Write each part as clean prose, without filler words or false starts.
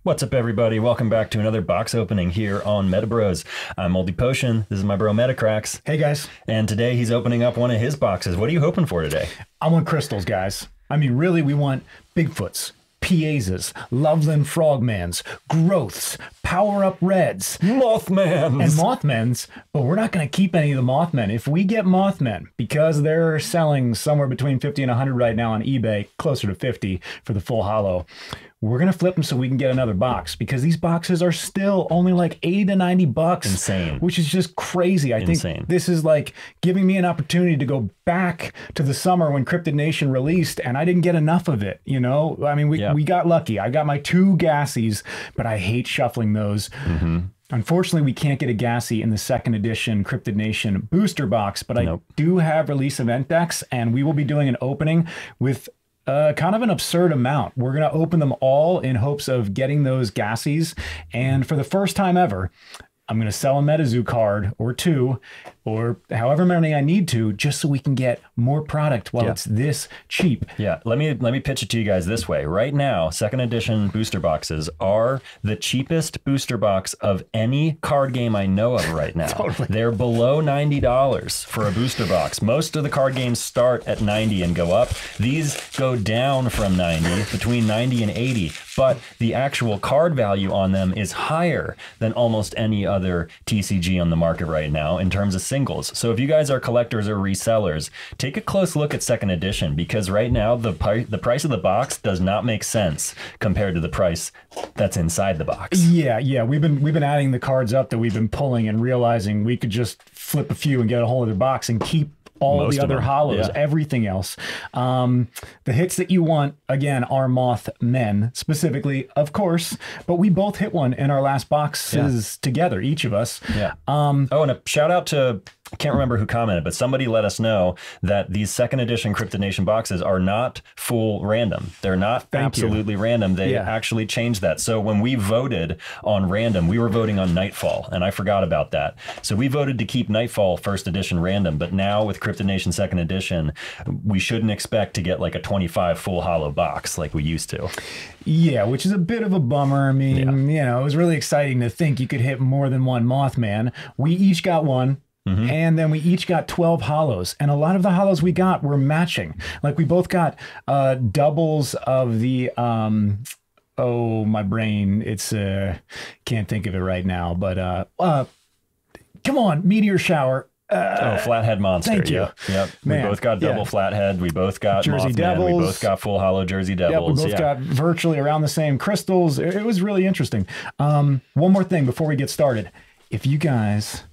What's up, everybody? Welcome back to another box opening here on MetaBroz. I'm Moldy Potion. This is my bro Metacracks. Hey, guys. And today he's opening up one of his boxes. What are you hoping for today? I want crystals, guys. I mean, really, we want Bigfoots, Piezas, Loveland Frogmans, Growths, Power-Up Reds. Mothmans! And Mothmans, but we're not going to keep any of the Mothmen. If we get Mothmen, because they're selling somewhere between 50 and 100 right now on eBay, closer to 50 for the full holo, we're going to flip them so we can get another box, because these boxes are still only like 80 to 90 bucks. Insane. Which is just crazy. I think this is like giving me an opportunity to go back to the summer when Cryptid Nation released, and I didn't get enough of it, you know? I mean, we got lucky. I got my 2 Gassies, but I hate shuffling those. Unfortunately, we can't get a Gassy in the second edition Cryptid Nation booster box, but I do have release event decks, and we will be doing an opening with kind of an absurd amount. We're going to open them all in hopes of getting those Gassies. And for the first time ever, I'm going to sell a MetaZoo card or 2 or however many I need to, just so we can get more product while it's this cheap. Yeah, let me pitch it to you guys this way. Right now, second edition booster boxes are the cheapest booster box of any card game I know of right now. Totally. They're below $90 for a booster box. Most of the card games start at 90 and go up. These go down from 90, between 90 and 80, but the actual card value on them is higher than almost any other TCG on the market right now in terms of singles. So if you guys are collectors or resellers, take a close look at second edition, because right now the price of the box does not make sense compared to the price that's inside the box. Yeah, we've been adding the cards up that we've been pulling and realizing we could just flip a few and get a whole other box and keep all the other holos, everything else. The hits that you want, again, are Mothmen specifically, of course, but we both hit one in our last boxes together, each of us. Yeah. Oh, and a shout out to, I can't remember who commented, but somebody let us know that these second edition Cryptid Nation boxes are not full random. They're not absolutely random. They actually changed that. So when we voted on random, we were voting on Nightfall, and I forgot about that. So we voted to keep Nightfall first edition random, but now with Cryptid Nation second edition, we shouldn't expect to get like a 25 full holo box like we used to. Yeah, which is a bit of a bummer. I mean, you know, it was really exciting to think you could hit more than one Mothman. We each got one. And then we each got 12 holos, and a lot of the holos we got were matching. Like we both got doubles of the oh, my brain, it's can't think of it right now, but come on, Meteor Shower. Flathead Monster. Thank you. Yep. Man, we both got double Flathead. We both got Jersey Mothman. Devils. We both got full holo Jersey Devils. Yeah, we both got virtually around the same crystals. It was really interesting. One more thing before we get started. If you guys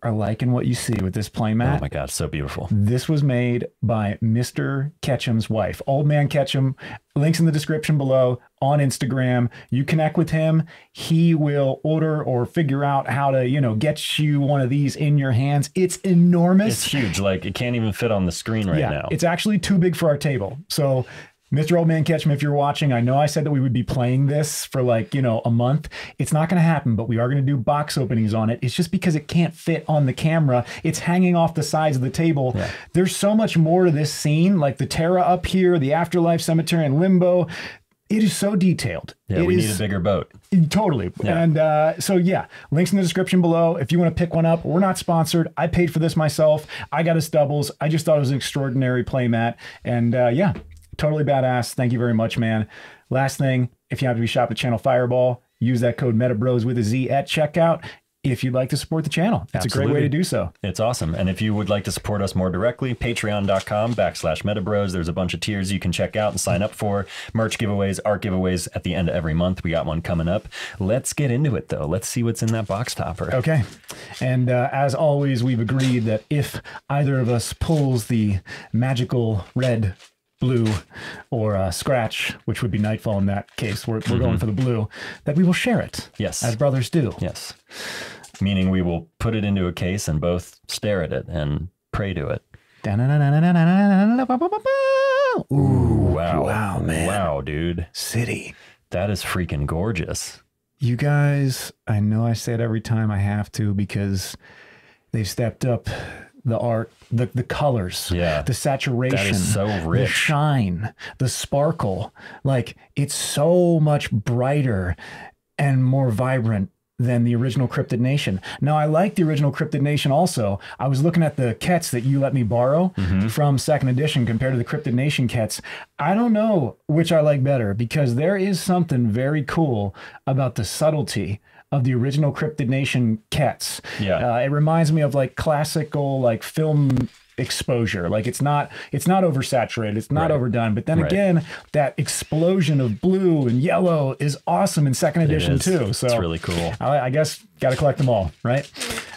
are liking what you see with this playmat. Oh my God, so beautiful. This was made by Mr. Ketchum's wife, Old Man Ketchum. Links in the description below on Instagram. You connect with him. He will order or figure out how to, you know, get you one of these in your hands. It's enormous. It's huge. Like it can't even fit on the screen right now. It's actually too big for our table. So Mr. Old Man Ketchum, if you're watching, I know I said that we would be playing this for like, you know, a month. It's not going to happen, but we are going to do box openings on it. It's just because it can't fit on the camera. It's hanging off the sides of the table. Yeah. There's so much more to this scene, like the Terra up here, the Afterlife Cemetery and Limbo. It is so detailed. Yeah, we need a bigger boat. Totally. Yeah. And so, yeah, links in the description below. If you want to pick one up, we're not sponsored. I paid for this myself. I got us doubles. I just thought it was an extraordinary playmat. And yeah. Totally badass. Thank you very much, man. Last thing, if you have to be shopped at Channel Fireball, use that code MetaBroz with a Z at checkout if you'd like to support the channel. It's a great way to do so. It's awesome. And if you would like to support us more directly, patreon.com/MetaBroz. There's a bunch of tiers you can check out and sign up for. Merch giveaways, art giveaways at the end of every month. We got one coming up. Let's get into it, though. Let's see what's in that box topper. Okay. And as always, we've agreed that if either of us pulls the magical red, blue, or scratch, which would be Nightfall in that case, we're going for the blue, that we will share it. Yes. As brothers do. Yes. Meaning we will put it into a case and both stare at it and pray to it. Ooh, wow. Wow, man. Wow, dude. City. That is freaking gorgeous. You guys, I know I say it every time I have to because they've stepped up the art, the colors, the saturation, that is so rich. The shine, the sparkle. Like, it's so much brighter and more vibrant than the original Cryptid Nation. Now, I like the original Cryptid Nation also. I was looking at the kets that you let me borrow from 2nd edition compared to the Cryptid Nation kets. I don't know which I like better, because there is something very cool about the subtlety of the original Cryptid Nation kets. It reminds me of like classical like film exposure. Like, it's not oversaturated, it's not overdone, but then again, that explosion of blue and yellow is awesome in 2nd edition too. So it's really cool. I guess got to collect them all, right?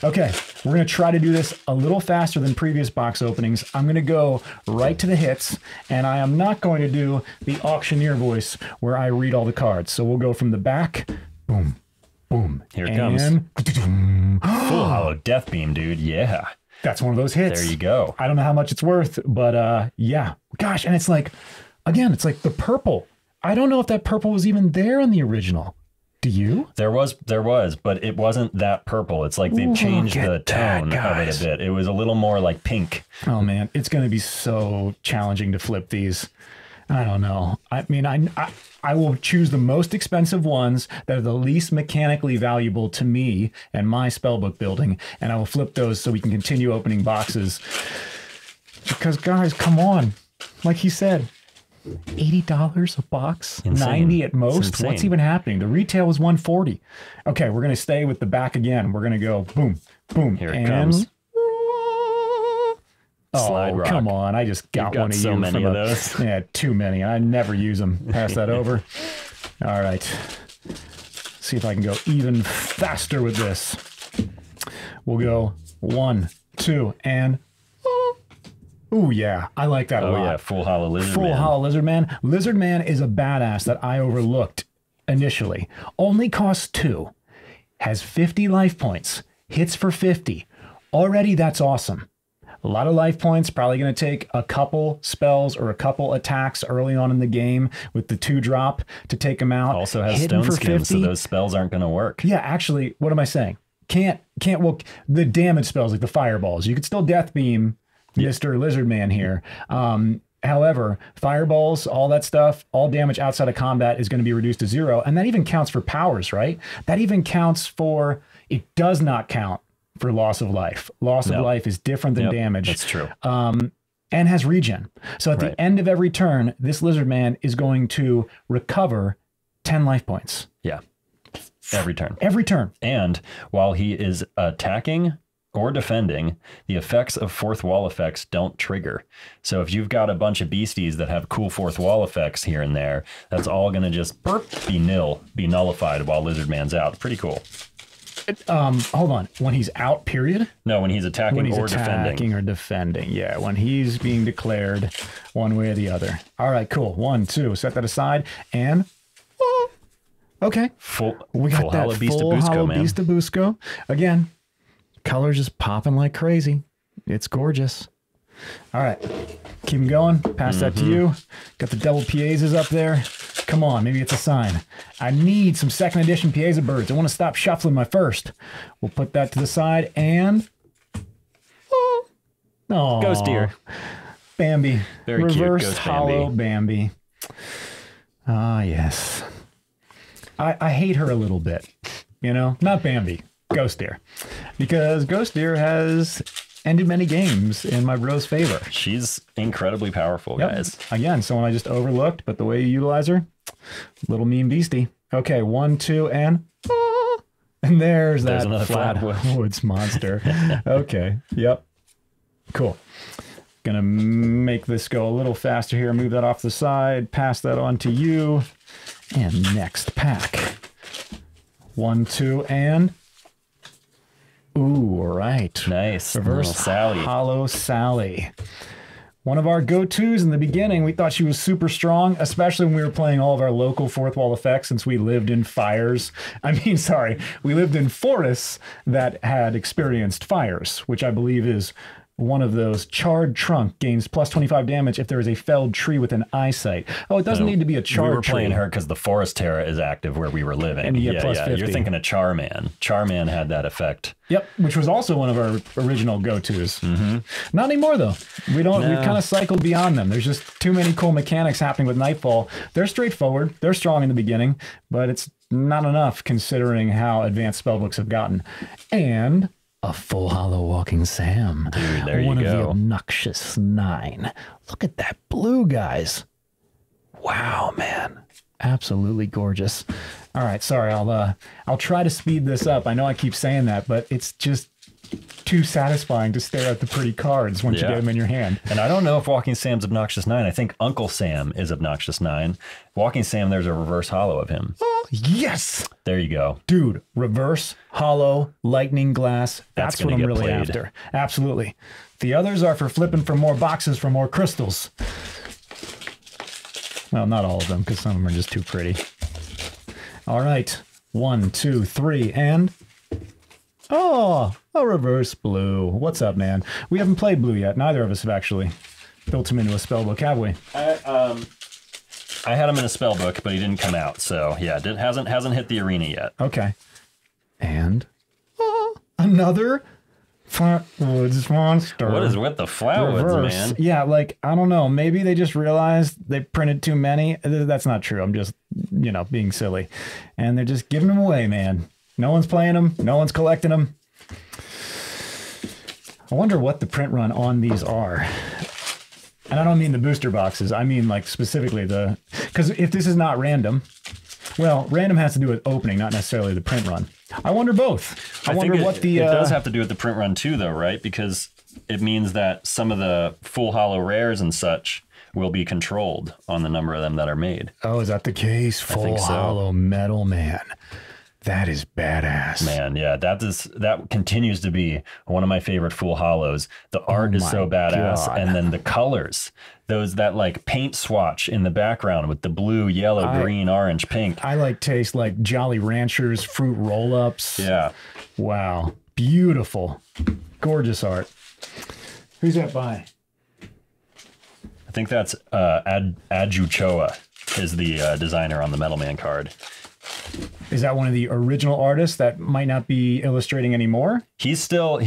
Okay, we're gonna try to do this a little faster than previous box openings. I'm gonna go right to the hits, and I am not going to do the auctioneer voice where I read all the cards. So we'll go from the back. Boom, boom. Here it comes. Full Hollow Death Beam, dude. Yeah. That's one of those hits. There you go. I don't know how much it's worth, but yeah. Gosh, and it's like, again, it's like the purple. I don't know if that purple was even there on the original. Do you? There was, but it wasn't that purple. It's like they've changed the tone of it a bit. It was a little more like pink. Oh man, it's going to be so challenging to flip these. I don't know. I mean, I will choose the most expensive ones that are the least mechanically valuable to me and my spellbook building, and I will flip those so we can continue opening boxes. Because guys, come on. Like he said, $80 a box, insane. $90 at most. What's even happening? The retail was $140. Okay, we're going to stay with the back again. We're going to go boom, boom. Here it comes. Slide rock. Come on. I just got one of so many of those. Yeah, too many. I never use them. Pass that over. All right. See if I can go even faster with this. We'll go 1, 2, and... Ooh, yeah. I like that a lot. Oh, yeah. Full Hollow Lizard Man. Full Hollow Lizard Man. Lizard Man is a badass that I overlooked initially. Only costs 2. Has 50 life points. Hits for 50. Already, that's awesome. A lot of life points, probably going to take a couple spells or a couple attacks early on in the game with the 2-drop to take them out. Also has stone skin, so those spells aren't going to work. Yeah, actually, what am I saying? Can't well, the damage spells like the fireballs. You could still death beam Mr. Lizard Man here. However, fireballs, all that stuff, all damage outside of combat is going to be reduced to 0. And that even counts for powers, right? That even counts for, it does not count for loss of life. Loss of life is different than damage. That's true. And has regen. So at the end of every turn, this Lizard Man is going to recover 10 life points. Yeah. Every turn. Every turn. And while he is attacking or defending, the effects of fourth wall effects don't trigger. So if you've got a bunch of beasties that have cool fourth wall effects here and there, that's all going to just be nullified while Lizard Man's out. Pretty cool. Hold on. When he's out, period? No, when he's attacking or defending. Yeah, when he's being declared one way or the other. All right, cool. 1, 2. Set that aside. And... okay. We got full Hollow Beast full of Busco, Hollow man. Beast of Busco. Again, colors just popping like crazy. It's gorgeous. All right. Keep them going. Pass that to you. Got the double Piezas up there. Come on, maybe it's a sign. I need some 2nd edition Pieza birds. I want to stop shuffling my first. We'll put that to the side and... oh, Ghost Deer. Bambi. Very cute. Reverse Ghost hollow Bambi. Ah, yes. I hate her a little bit. You know? Not Bambi. Ghost Deer. Because Ghost Deer has... ended many games in my bro's favor. She's incredibly powerful, guys. Again, someone I just overlooked, but the way you utilize her, little mean beastie. Okay, 1, 2, and... and there's that another flatwoods monster. Okay, yep. Cool. Gonna make this go a little faster here. Move that off the side. Pass that on to you. And next pack. 1, 2, and... ooh, all right. Nice. Reverse Sally. Hollow Sally. One of our go-tos in the beginning. We thought she was super strong, especially when we were playing all of our local fourth wall effects since we lived in fires. We lived in forests that had experienced fires, which I believe is one of those. Charred trunk gains plus 25 damage if there is a felled tree within eyesight. Oh, it doesn't need to be a charred tree. We were playing her because the Forest Terra is active where we were living. And you get plus 50. You're thinking of Charman. Charman had that effect. Yep, which was also one of our original go-tos. Not anymore, though. We've kind of cycled beyond them. There's just too many cool mechanics happening with Nightfall. They're straightforward. They're strong in the beginning, but it's not enough considering how advanced spellbooks have gotten. And a full hollow walking Sam. Dude, there you go. One of the obnoxious 9. Look at that blue, guys. Wow, man. Absolutely gorgeous. All right, sorry, I'll try to speed this up. I know I keep saying that, but it's just too satisfying to stare at the pretty cards once you get them in your hand. And I don't know if Walking Sam's Obnoxious 9. I think Uncle Sam is Obnoxious 9. Walking Sam, there's a reverse hollow of him. Oh, yes! There you go. Dude, reverse, hollow, lightning glass. That's what I'm really after. Absolutely. The others are for flipping for more boxes for more crystals. Well, not all of them, because some of them are just too pretty. All right. 1, 2, 3, and... Oh, a reverse blue. What's up, man? We haven't played blue yet. Neither of us have actually built him into a spellbook, have we? I had him in a spellbook, but he didn't come out. So yeah, it hasn't hit the arena yet. Okay. And another Flatwoods monster. What is with the Flatwoods, man? Yeah, like, I don't know. Maybe they just realized they printed too many. That's not true. I'm just, being silly. And they're just giving them away, man. No one's playing them. No one's collecting them. I wonder what the print run on these are. And I don't mean the booster boxes. I mean, like, specifically because if this is not random, well, random has to do with opening, not necessarily the print run. I wonder both. I wonder what the... It does have to do with the print run too, though, right? Because it means that some of the full hollow rares and such will be controlled on the number of them that are made. Oh, is that the case? Full hollow metal, man. That is badass. Man, yeah, that continues to be one of my favorite full hollows. The art is so badass, and then the colors, that like paint swatch in the background with the blue, yellow, green, orange, pink. I taste like Jolly Ranchers fruit roll-ups. Yeah. Wow. Beautiful. Gorgeous art. Who's that by? I think that's Ajuchoa is the designer on the Metal Man card. Is that one of the original artists that might not be illustrating anymore? He's still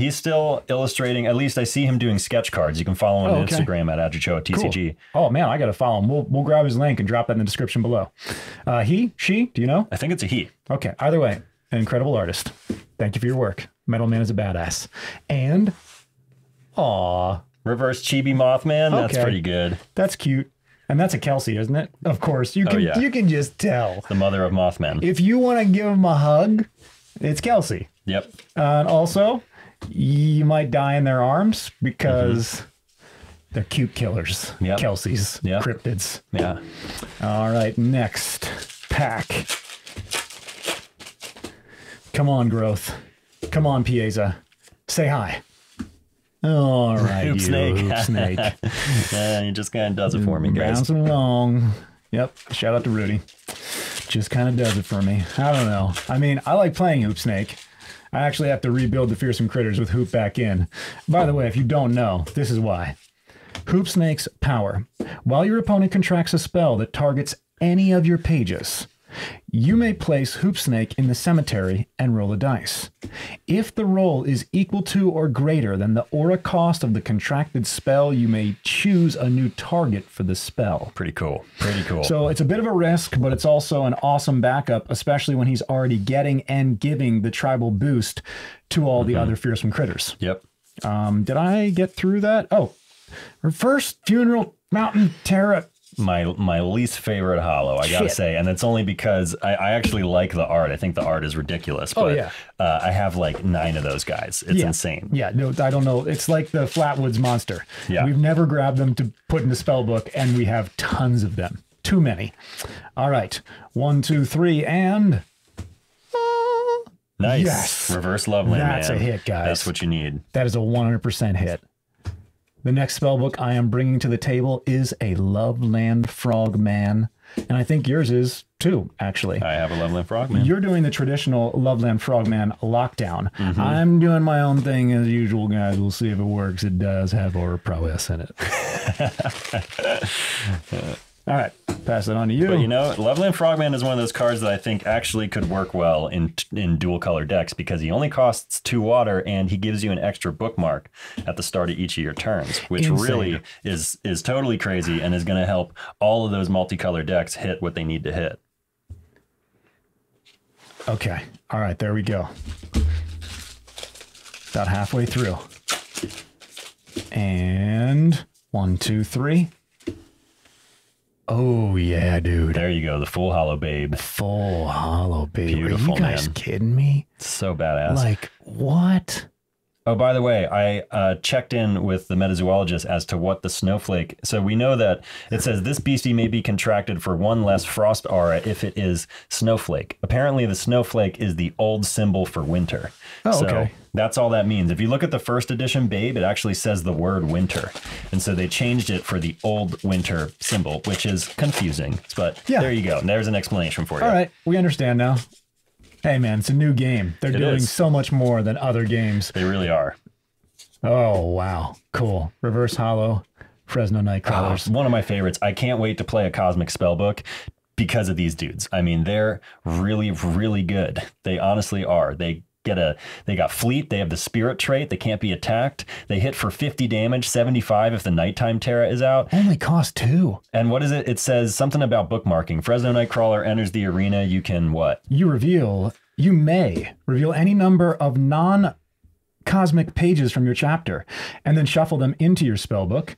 illustrating. At least I see him doing sketch cards. You can follow him on Instagram at Ajuchoa TCG. Cool. Oh man, I got to follow him. We'll grab his link and drop that in the description below. She, do you know? I think it's a he. Okay. Either way, an incredible artist. Thank you for your work. Metal Man is a badass. And, reverse Chibi Mothman. Okay. That's pretty good. That's cute. And that's a Kelsey, isn't it? Of course. You can just tell. The mother of Mothman. If you want to give him a hug, it's Kelsey. Yep. And also, you might die in their arms because they're cute killers. Yep. Kelseys. Yep. Cryptids. Yeah. All right. Next pack. Come on, Growth. Come on, Pieza. Say hi. All right, Hoop Snake. Hoop Snake. Yeah, he just kind of does it for me, guys. Bouncing along. Yep. Shout out to Rudy. Just kind of does it for me. I don't know. I mean, I like playing Hoop Snake. I actually have to rebuild the Fearsome Critters with Hoop back in. By the way, if you don't know, this is why. Hoop Snake's power. While your opponent contracts a spell that targets any of your pages, you may place Hoop Snake in the cemetery and roll a dice. If the roll is equal to or greater than the aura cost of the contracted spell, you may choose a new target for the spell. Pretty cool. Pretty cool. So it's a bit of a risk, but it's also an awesome backup, especially when he's already getting and giving the tribal boost to all the other Fearsome Critters. Yep. Did I get through that? Oh, Reverse Funeral Mountain Terra. My least favorite hollow, I gotta say, and it's only because I actually like the art. I think the art is ridiculous, but I have like 9 of those guys. It's insane. Yeah, no, I don't know. It's like the Flatwoods monster. Yeah. We've never grabbed them to put in the spell book, and we have tons of them. Too many. All right, 1, 2, 3, and nice. Yes, Reverse Loveland. That's a hit, guys. That's what you need. That is a 100% hit. The next spellbook I am bringing to the table is a Loveland Frog Man. And I think yours is too, actually. I have a Loveland Frogman. You're doing the traditional Loveland Frogman lockdown. I'm doing my own thing as usual, guys. We'll see if it works. It does have horror prowess in it. All right, pass it on to you. But you know, Loveland Frogman is one of those cards that I think actually could work well in dual color decks because he only costs 2 water and he gives you an extra bookmark at the start of each of your turns, which really is totally crazy and is going to help all of those multicolor decks hit what they need to hit. Okay, all right, there we go. About halfway through. And 1, 2, 3. Oh, yeah, dude. There you go. The full hollow babe. Full hollow babe. Beautiful, Are you guys kidding me? So badass. Like, what? Oh, by the way, I checked in with the metazoologist as to what the snowflake. So we know that it says this beastie may be contracted for 1 less frost aura if it is snowflake. Apparently, the snowflake is the old symbol for winter. Oh, so okay. That's all that means. If you look at the first edition babe, it actually says the word winter. And so they changed it for the old winter symbol, which is confusing. But there you go. There's an explanation for you. All right. We understand now. Hey, man, it's a new game. They're doing so much more than other games. They really are. Oh, wow. Cool. Reverse Hollow, Fresno Nightcrawlers. One of my favorites. I can't wait to play a Cosmic Spellbook because of these dudes. I mean, they're really, really good. They honestly are. They got fleet. They have the spirit trait. They can't be attacked. They hit for 50 damage, 75 if the nighttime Terra is out. Only cost 2. And what is it? It says something about bookmarking. Fresno Nightcrawler enters the arena. You can what? You may reveal any number of non-cosmic pages from your chapter and then shuffle them into your spellbook.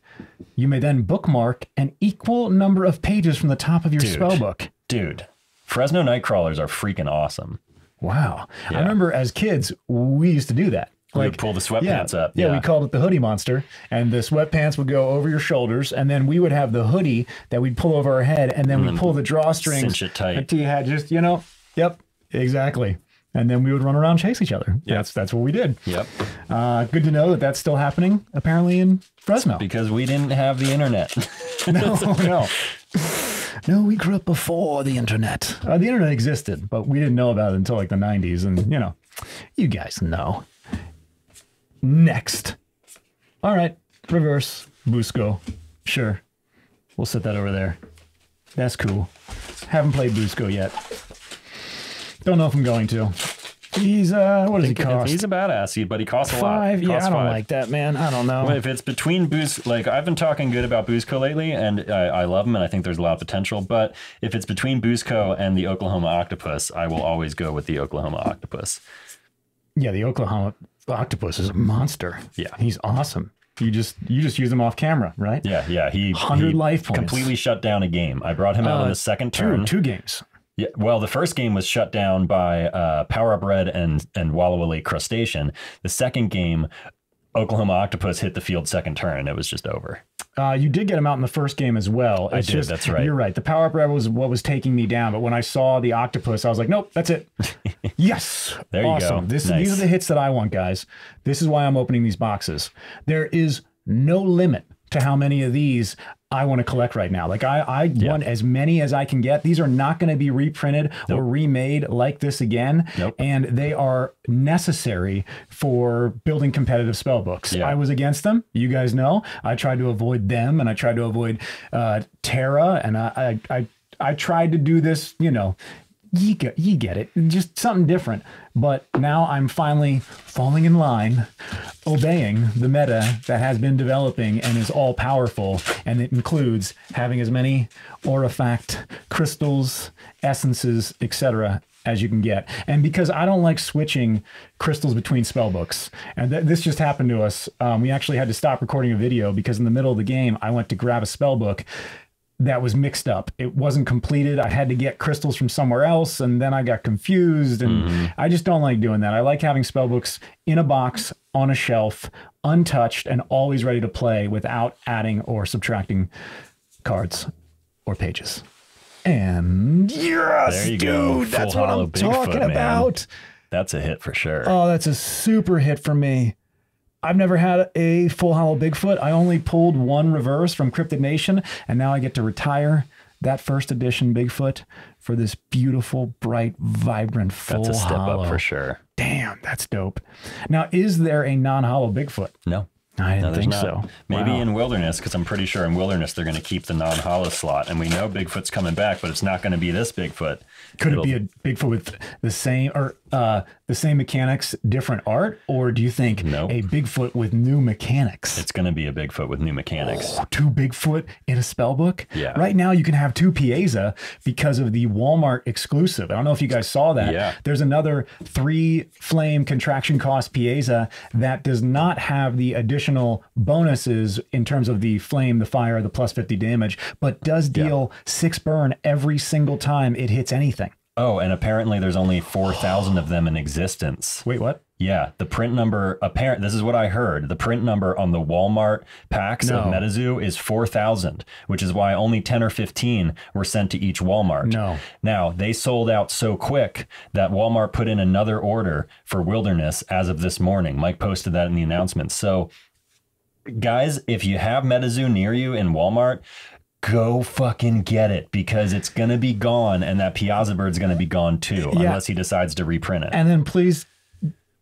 You may then bookmark an equal number of pages from the top of your spellbook. Dude, Fresno Nightcrawlers are freaking awesome. Wow. Yeah. I remember as kids, we used to do that. Like, we would pull the sweatpants up. Yeah, we called it the hoodie monster. And the sweatpants would go over your shoulders. And then we would have the hoodie that we'd pull over our head. And then we'd pull the drawstrings. Cinch it tight. Until you had just, yep, exactly. And then we would run around and chase each other. Yep. That's what we did. Yep. Good to know that that's still happening, apparently, in Fresno. It's because we didn't have the internet. No. No, we grew up before the internet. The internet existed, but we didn't know about it until like the 90s. And, you guys know. Next. All right. Reverse. Busco. Sure. We'll set that over there. That's cool. Haven't played Busco yet. Don't know if I'm going to. He's, what does he cost? He's a badass, but he costs a lot. 5? Yeah, I don't like that, man. I don't know. Well, if it's between Busco, like I've been talking good about Busco lately, and I love him, and I think there's a lot of potential, but if it's between Busco and the Oklahoma Octopus, I will always go with the Oklahoma Octopus. Yeah, the Oklahoma Octopus is a monster. Yeah. He's awesome. You just use him off camera, right? Yeah. He 100 life points. Completely shut down a game. I brought him out in the second turn. Two games. Yeah, well, the first game was shut down by Power Up Red and Wallowa Lake Crustacean. The second game, Oklahoma Octopus hit the field second turn. It was just over. You did get him out in the first game as well. I did, that's right. You're right. The Power Up Red was what was taking me down. But when I saw the Octopus, I was like, nope, that's it. Yes. There you go. Nice. These are the hits that I want, guys. This is why I'm opening these boxes. There is no limit to how many of these I want to collect right now. Like I want as many as I can get. These are not going to be reprinted or remade like this again. And they are necessary for building competitive spell books. I was against them. You guys know. I tried to avoid them, and I tried to avoid Terra, and I tried to do this, you get it. Just something different. But now I'm finally falling in line, obeying the meta that has been developing and is all powerful. And it includes having as many Aurafact crystals, essences, etc. as you can get. And because I don't like switching crystals between spellbooks, and this just happened to us. We actually had to stop recording a video because in the middle of the game, I went to grab a spellbook that was mixed up. It wasn't completed. I had to get crystals from somewhere else, and then I got confused, and I just don't like doing that. I like having spellbooks in a box, on a shelf, untouched, and always ready to play without adding or subtracting cards or pages. And yes, there you go. Dude, that's what I'm talking about. That's a hit for sure. Oh, that's a super hit for me. I've never had a full hollow Bigfoot. I only pulled one reverse from Cryptid Nation, and now I get to retire that first edition Bigfoot for this beautiful, bright, vibrant, full That's a step hollow. up for sure. Damn, that's dope. Now, is there a non-hollow Bigfoot? No. I didn't think so. Maybe in Wilderness, because I'm pretty sure in Wilderness they're going to keep the non-hollow slot, and we know Bigfoot's coming back, but it's not going to be this Bigfoot. Could it be a Bigfoot with the same mechanics, different art, or do you think a Bigfoot with new mechanics? It's going to be a Bigfoot with new mechanics. Oh, 2 Bigfoot in a spellbook? Yeah. Right now you can have 2 Pieza because of the Walmart exclusive. I don't know if you guys saw that. Yeah. There's another 3 flame contraction cost Pieza that does not have the additional bonuses in terms of the flame, the fire, the plus 50 damage, but does deal 6 burn every single time it hits anything. Oh, and apparently there's only 4,000 of them in existence. Wait, what? Yeah, the print number, this is what I heard. The print number on the Walmart packs of MetaZoo is 4,000, which is why only 10 or 15 were sent to each Walmart. No. Now, they sold out so quick that Walmart put in another order for Wilderness as of this morning. Mike posted that in the announcement. So, guys, if you have MetaZoo near you in Walmart, go fucking get it, because it's going to be gone, and that Piazza Bird's going to be gone too, unless he decides to reprint it. And then please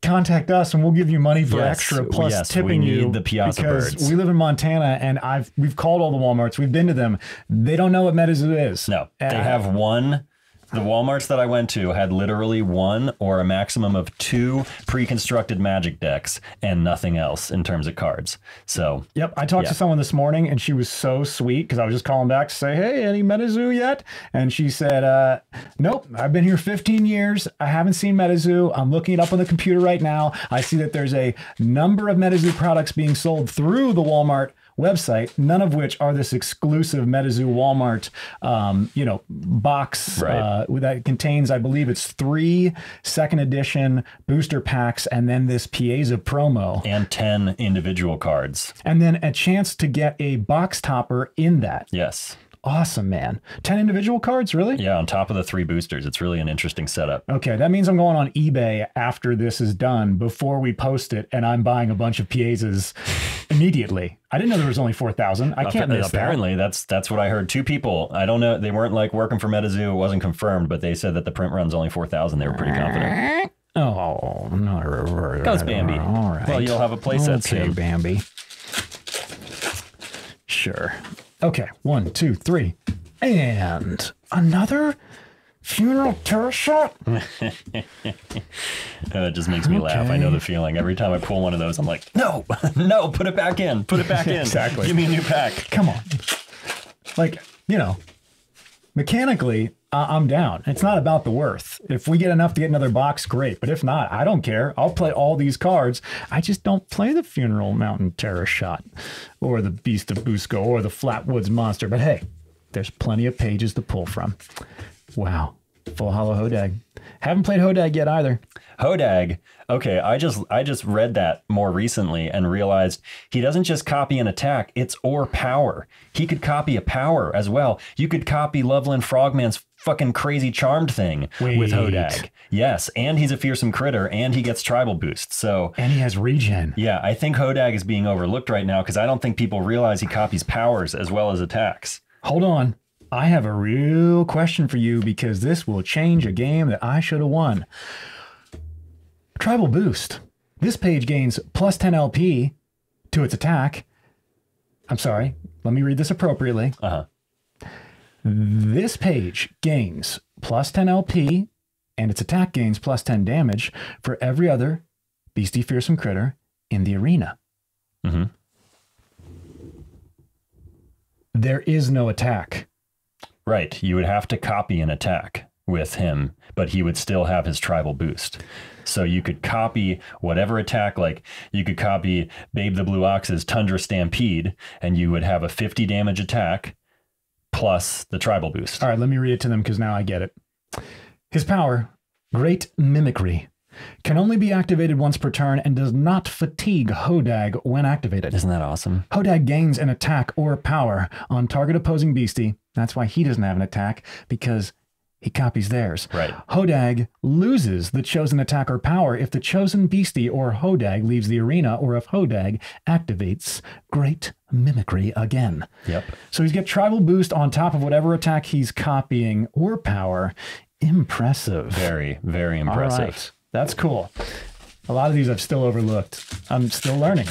contact us and we'll give you money for extra, plus tipping you, the Piazza Birds. We live in Montana, and we've called all the Walmarts, we've been to them. They don't know what MetaZoo is. No, they have one. The Walmarts that I went to had literally 1 or a maximum of 2 pre-constructed Magic decks and nothing else in terms of cards. So, yep, I talked to someone this morning, and she was so sweet because I was just calling back to say, hey, any MetaZoo yet? And she said, nope, I've been here 15 years. I haven't seen MetaZoo. I'm looking it up on the computer right now. I see that there's a number of MetaZoo products being sold through the Walmart website, none of which are this exclusive MetaZoo Walmart, box that contains, I believe it's 3 second edition booster packs, and then this Pieza promo. And 10 individual cards. And then a chance to get a box topper in that. Yes. Awesome, man. 10 individual cards, really? Yeah, on top of the 3 boosters. It's really an interesting setup. Okay, that means I'm going on eBay after this is done, before we post it, and I'm buying a bunch of Piezas immediately. I didn't know there was only 4,000. I can't miss that. Apparently, that's what I heard. 2 people. I don't know. They weren't like working for MetaZoo. It wasn't confirmed, but they said that the print run's only 4,000. They were pretty confident. Oh, no. Goes Bambi. All right. Well, you'll have a playset soon. Okay, Bambi. Sure. Okay, 1, 2, 3. And another funeral terror shot? It just makes me laugh. I know the feeling. Every time I pull one of those, I'm like, no, put it back in. Put it back in. Exactly. Give me a new pack. Come on. Like, mechanically, I'm down. It's not about the worth. If we get enough to get another box, great. But if not, I don't care. I'll play all these cards. I just don't play the Funeral Mountain Terror Shot or the Beast of Busco or the Flatwoods Monster. But hey, there's plenty of pages to pull from. Wow. Full Hollow Hodag. Haven't played Hodag yet either. Hodag. Okay, I just read that more recently and realized he doesn't just copy an attack, it's or power. He could copy a power as well. You could copy Loveland Frogman's fucking crazy charmed thing with Hodag. Yes, and he's a fearsome critter, and he gets tribal boost. And he has regen. Yeah, I think Hodag is being overlooked right now because I don't think people realize he copies powers as well as attacks. Hold on. I have a real question for you, because this will change a game that I should have won. Tribal Boost. This page gains plus 10 LP to its attack. I'm sorry. Let me read this appropriately. This page gains plus 10 LP and its attack gains plus 10 damage for every other beastie fearsome critter in the arena. There is no attack. Right. You would have to copy an attack with him, but he would still have his tribal boost. So you could copy whatever attack, like you could copy Babe the Blue Ox's Tundra Stampede, and you would have a 50 damage attack plus the tribal boost. All right, let me read it to them because now I get it. His power, Great Mimicry, can only be activated once per turn and does not fatigue Hodag when activated. Isn't that awesome? Hodag gains an attack or power on target opposing beastie. That's why he doesn't have an attack, because he copies theirs. Right. Hodag loses the chosen attack or power if the chosen beastie or Hodag leaves the arena, or if Hodag activates Great Mimicry again. Yep. So he's got tribal boost on top of whatever attack he's copying or power. Impressive. Very, very impressive. All right. That's cool. A lot of these I've still overlooked. I'm still learning.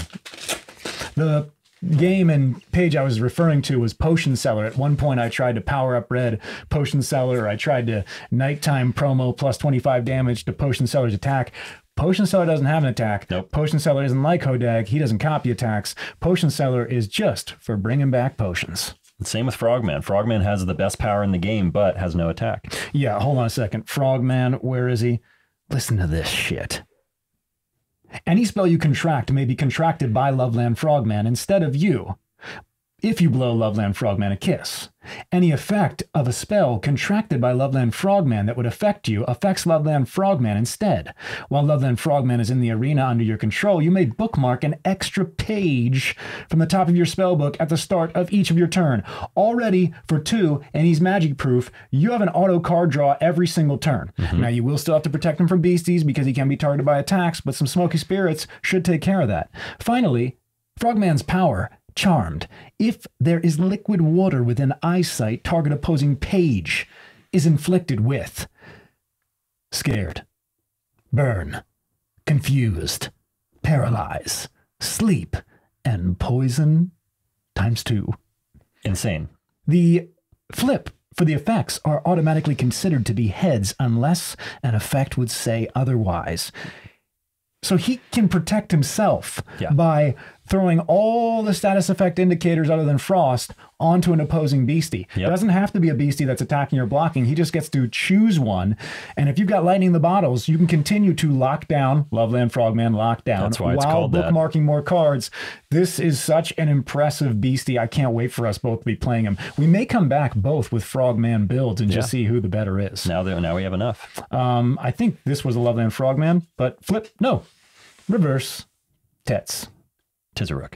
The game and page I was referring to was Potion Seller. At one point I tried to power up red Potion Seller. I tried to nighttime promo plus 25 damage to Potion Seller's attack. Potion Seller doesn't have an attack. Nope. Potion Seller isn't like Hodag. He doesn't copy attacks. Potion Seller is just for bringing back potions. Same with Frogman. Frogman has the best power in the game, but has no attack. Yeah, hold on a second. Frogman, where is he? Listen to this shit. Any spell you contract may be contracted by Loveland Frogman instead of you, if you blow Loveland Frogman a kiss. Any effect of a spell contracted by Loveland Frogman that would affect you affects Loveland Frogman instead. While Loveland Frogman is in the arena under your control, you may bookmark an extra page from the top of your spellbook at the start of each of your turn. Already for 2, and he's magic proof, you have an auto card draw every single turn. Now you will still have to protect him from beasties because he can be targeted by attacks, but some smoky spirits should take care of that. Finally, Frogman's power. Charmed. If there is liquid water within eyesight, target opposing page is inflicted with scared, burn, confused, paralyze, sleep, and poison ×2. Insane. The flip for the effects are automatically considered to be heads unless an effect would say otherwise. So he can protect himself by throwing all the status effect indicators other than frost onto an opposing beastie. It doesn't have to be a beastie that's attacking or blocking. He just gets to choose one. And if you've got lightning in the bottles, you can continue to lock down Loveland Frogman lockdown. That's why it's while called bookmarking more cards. This is such an impressive beastie. I can't wait for us both to be playing him. We may come back both with Frogman builds and just see who the better is. Now we have enough. I think this was a Loveland Frogman, but reverse Tets. Tizaruk.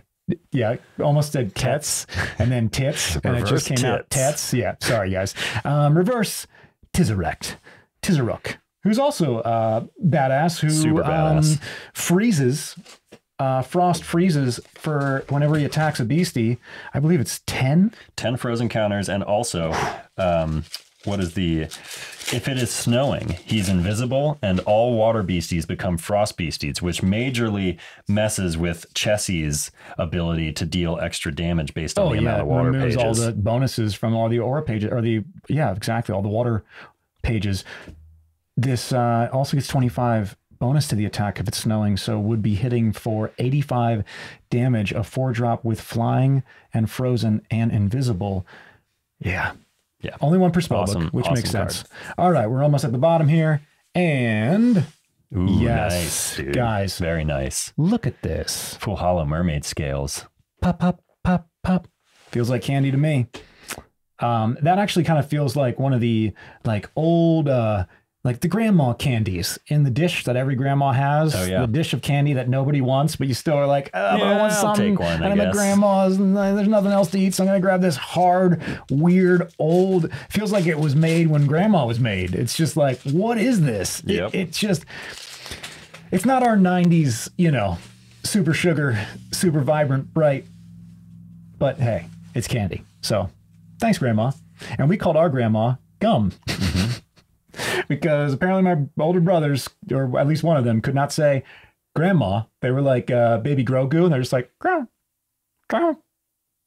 Yeah, almost said Tets and then Tits, and it just came out Tets. Yeah, sorry guys. Reverse Tizaruk, who's also badass, who super badass. Freezes. Frost freezes for whenever he attacks a beastie. I believe it's 10. 10 frozen counters, and also, if it is snowing, he's invisible, and all water beasties become frost beasties, which majorly messes with Chessie's ability to deal extra damage based on the amount of water pages. All the bonuses from all the aura pages, or all the water pages. This also gets 25 bonus to the attack if it's snowing, so would be hitting for 85 damage, a 4-drop with flying and frozen and invisible. Yeah. Only one per spellbook, which makes sense. All right, we're almost at the bottom here. And nice, dude. Guys. Very nice. Look at this. Full hollow mermaid scales. Pop, pop, pop, pop. Feels like candy to me. That actually kind of feels like one of the old like the grandma candies in the dish that every grandma has. Oh, yeah. The dish of candy that nobody wants, but you still are like, but I want something. I'll take one, and I'm at grandma's and there's nothing else to eat, so I'm going to grab this hard, weird, old, feels like it was made when grandma was made. It's just like, what is this? Yep. It's not our 90s, super sugar, super vibrant, bright, but hey, it's candy. So thanks, grandma. And we called our grandma Gum. Because apparently my older brothers, or at least one of them, could not say grandma. They were like baby Grogu, and they're just like, Grandma.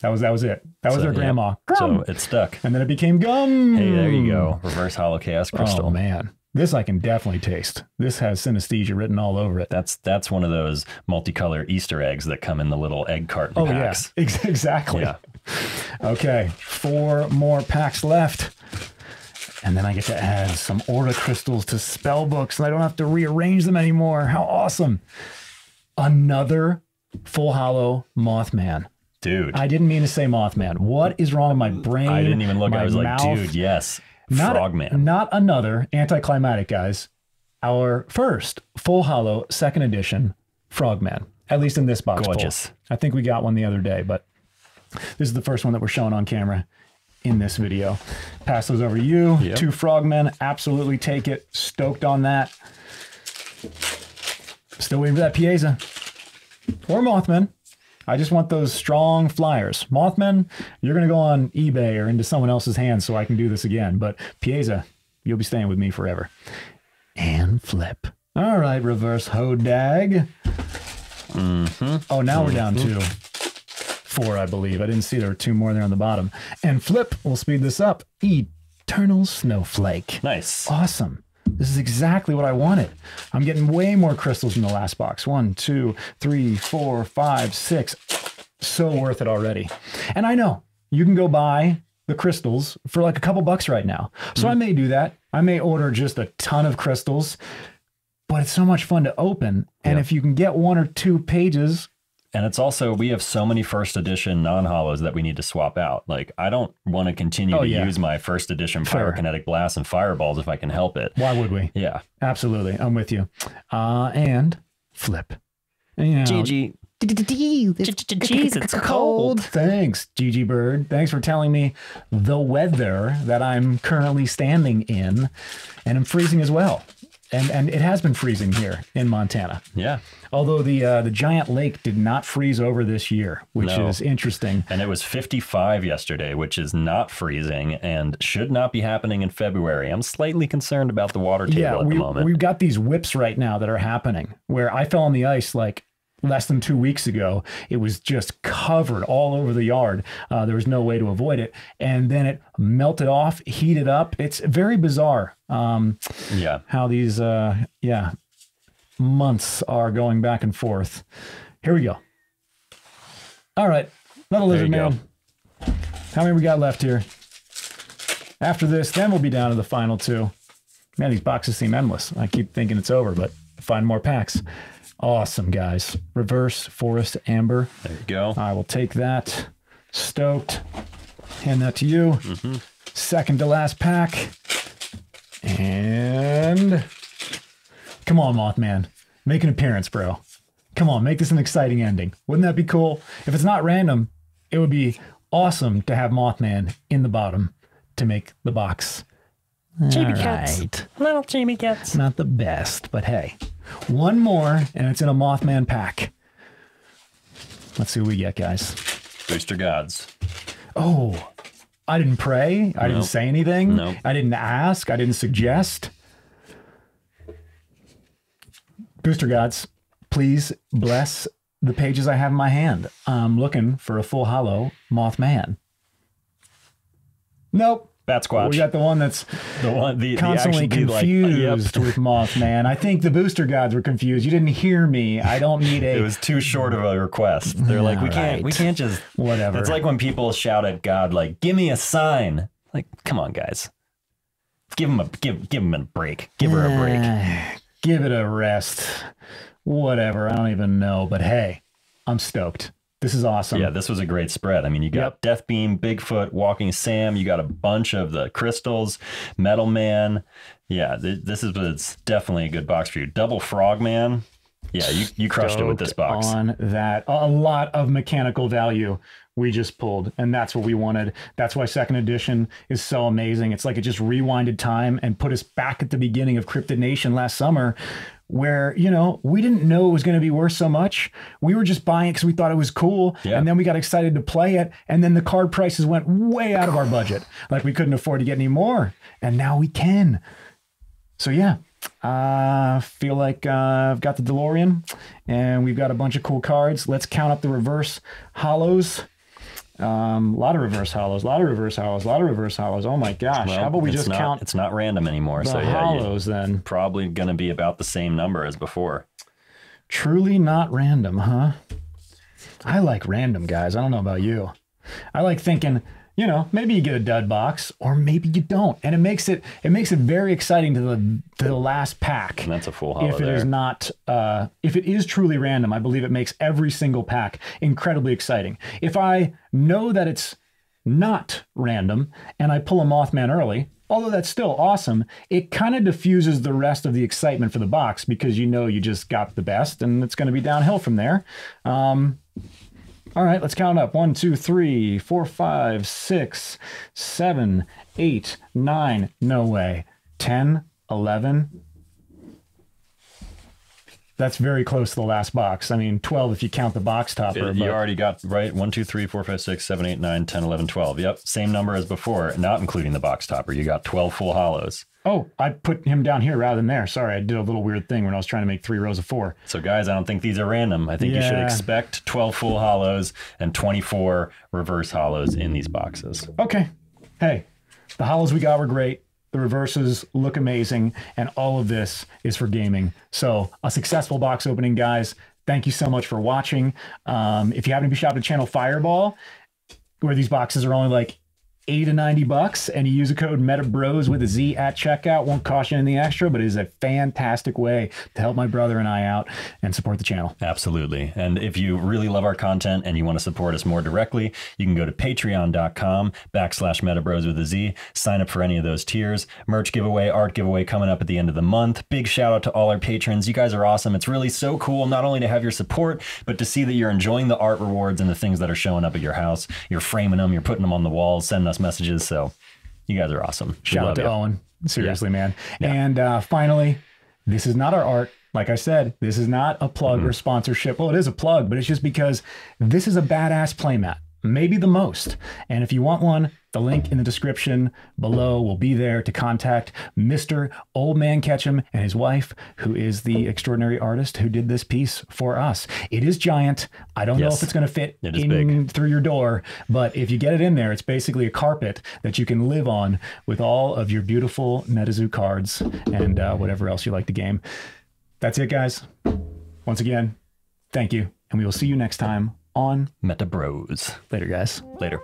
That was it. That was their grandma. So it stuck. And then it became Gum. Hey, there you go. Reverse Hollow Chaos Crystal. Oh, man. This I can definitely taste. This has synesthesia written all over it. That's one of those multicolor Easter eggs that come in the little egg carton packs. Yeah. Exactly. Yeah. Okay, 4 more packs left. And then I get to add some Aura crystals to spell books, and I don't have to rearrange them anymore. How awesome. Another full hollow Mothman. Dude. I didn't mean to say Mothman. What is wrong with my brain? I didn't even look. I was mouth? like, dude, yes. Frogman. Not another anticlimactic, guys. Our first full hollow 2nd edition Frogman. At least in this box. Gorgeous. Pull. I think we got one the other day, but this is the first one that we're showing on camera. in this video. Pass those over to you. Yep. 2 frogmen, absolutely take it. Stoked on that. Still waiting for that Pieza. Or Mothman. I just want those strong flyers. Mothman, you're going to go on eBay or into someone else's hands so I can do this again. But Pieza, you'll be staying with me forever. And flip. All right, reverse Hodag. Oh, now we're down to 4, I believe. I didn't see there were 2 more there on the bottom. And flip, we'll speed this up. Eternal Snowflake. Nice. Awesome. This is exactly what I wanted. I'm getting way more crystals in the last box. 1, 2, 3, 4, 5, 6. So worth it already. And I know you can go buy the crystals for like a couple bucks right now. So I may do that. I may order just a ton of crystals, but it's so much fun to open. And if you can get 1 or 2 pages. And it's also, we have so many first edition non-hollows that we need to swap out. Like, I don't want to continue to use my first edition pyrokinetic blasts and fireballs if I can help it. Why would we? Yeah. Absolutely. I'm with you. And flip. GG. Jeez, it's cold. Thanks, Gigi Bird. Thanks for telling me the weather that I'm currently standing in. And I'm freezing as well. And it has been freezing here in Montana. Yeah. Although the giant lake did not freeze over this year, which is interesting. And it was 55 yesterday, which is not freezing and should not be happening in February. I'm slightly concerned about the water table at the moment. We've got these whips right now that are happening where I fell on the ice like less than 2 weeks ago. It was just covered all over the yard. There was no way to avoid it. And then it melted off, heated up. It's very bizarre. How these, months are going back and forth. Here we go. All right. Another lizard man. How many we got left here? After this, then we'll be down to the final 2. Man, these boxes seem endless. I keep thinking it's over, but find more packs. Awesome, guys. Reverse Forest Amber. There you go. I will take that. Stoked. Hand that to you. Second to last pack. And come on, Mothman. Make an appearance, bro. Come on, make this an exciting ending. Wouldn't that be cool? If it's not random, it would be awesome to have Mothman in the bottom to make the box. Chibi cats. Little chibi cats. Not the best, but hey. 1 more, and it's in a Mothman pack. Let's see what we get, guys. Booster gods. Oh, I didn't pray. I didn't say anything. Nope. I didn't ask. I didn't suggest. Booster gods, please bless the pages I have in my hand. I'm looking for a full hollow Mothman. Nope. Bat Squatch. We got the one that's constantly confused with Mothman. I think the booster gods were confused. You didn't hear me. I don't need a... It was too short of a request. They're like, we can't just... Whatever. It's like when people shout at God, like, give me a sign. Like, come on, guys. Give him a break. Give her a break. Give it a rest. Whatever. I don't even know. But hey, I'm stoked. This is awesome. Yeah, this was a great spread. I mean, you got Death Beam, Bigfoot, Walking Sam. You got a bunch of the crystals, Metal Man. Yeah, this is definitely a good box for you. Double Frogman. Yeah, you crushed it with this box. On that, a lot of mechanical value we just pulled, and that's what we wanted. That's why second edition is so amazing. It's like it just rewinded time and put us back at the beginning of Cryptid Nation last summer, where, you know, we didn't know it was going to be worth so much. We were just buying it because we thought it was cool. Yeah. And then we got excited to play it. And then the card prices went way out of our budget. Like we couldn't afford to get any more. And now we can. So yeah, feel like I've got the DeLorean and we've got a bunch of cool cards. Let's count up the reverse hollows. A lot of reverse hollows, a lot of reverse hollows, a lot of reverse hollows. Oh my gosh. Well, how about we just count? It's not random anymore. The so yeah, hollows then. Probably going to be about the same number as before. Truly not random, huh? I like random, guys. I don't know about you. I like thinking, you know, maybe you get a dud box or maybe you don't. And it makes it very exciting to the last pack. And that's a full hollow if it is not, if it is truly random, I believe it makes every single pack incredibly exciting. If I know that it's not random and I pull a Mothman early, although that's still awesome, it kind of diffuses the rest of the excitement for the box because you know you just got the best and it's going to be downhill from there. All right, let's count up. 1, 2, 3, 4, 5, 6, 7, 8, 9. No way. 10, 11. That's very close to the last box. I mean, 12 if you count the box topper. You already got, right? 1, 2, 3, 4, 5, 6, 7, 8, 9, 10, 11, 12. Yep, same number as before, not including the box topper. You got 12 full hollows. Oh, I put him down here rather than there. Sorry, I did a little weird thing when I was trying to make 3 rows of 4. So guys, I don't think these are random. I think you should expect 12 full hollows and 24 reverse hollows in these boxes. Okay. Hey, the hollows we got were great. The reverses look amazing, and all of this is for gaming. So a successful box opening, guys. Thank you so much for watching. If you happen to be shopping at Channel Fireball, where these boxes are only like $80 to $90, and you use a code MetaBroz with a Z at checkout, won't cost you anything extra, but it is a fantastic way to help my brother and I out and support the channel. Absolutely. And if you really love our content and you want to support us more directly, you can go to patreon.com/MetaBroz with a Z, sign up for any of those tiers. Merch giveaway, art giveaway coming up at the end of the month. Big shout out to all our patrons. You guys are awesome. It's really so cool not only to have your support, but to see that you're enjoying the art rewards and the things that are showing up at your house. You're framing them, you're putting them on the walls, sending us messages. So you guys are awesome. Shout out to Owen. Seriously, man. Yeah. And finally, this is not our art. Like I said, this is not a plug or sponsorship. Well, it is a plug, but it's just because this is a badass playmat. Maybe the most. And if you want one, the link in the description below will be there to contact Mr. Old Man Ketchum and his wife, who is the extraordinary artist who did this piece for us. It is giant. I don't know if it's going to fit in through your door, but if you get it in there, it's basically a carpet that you can live on with all of your beautiful MetaZoo cards and whatever else you like to game. That's it, guys. Once again, thank you, and we will see you next time on MetaBroz. Later, guys. Later.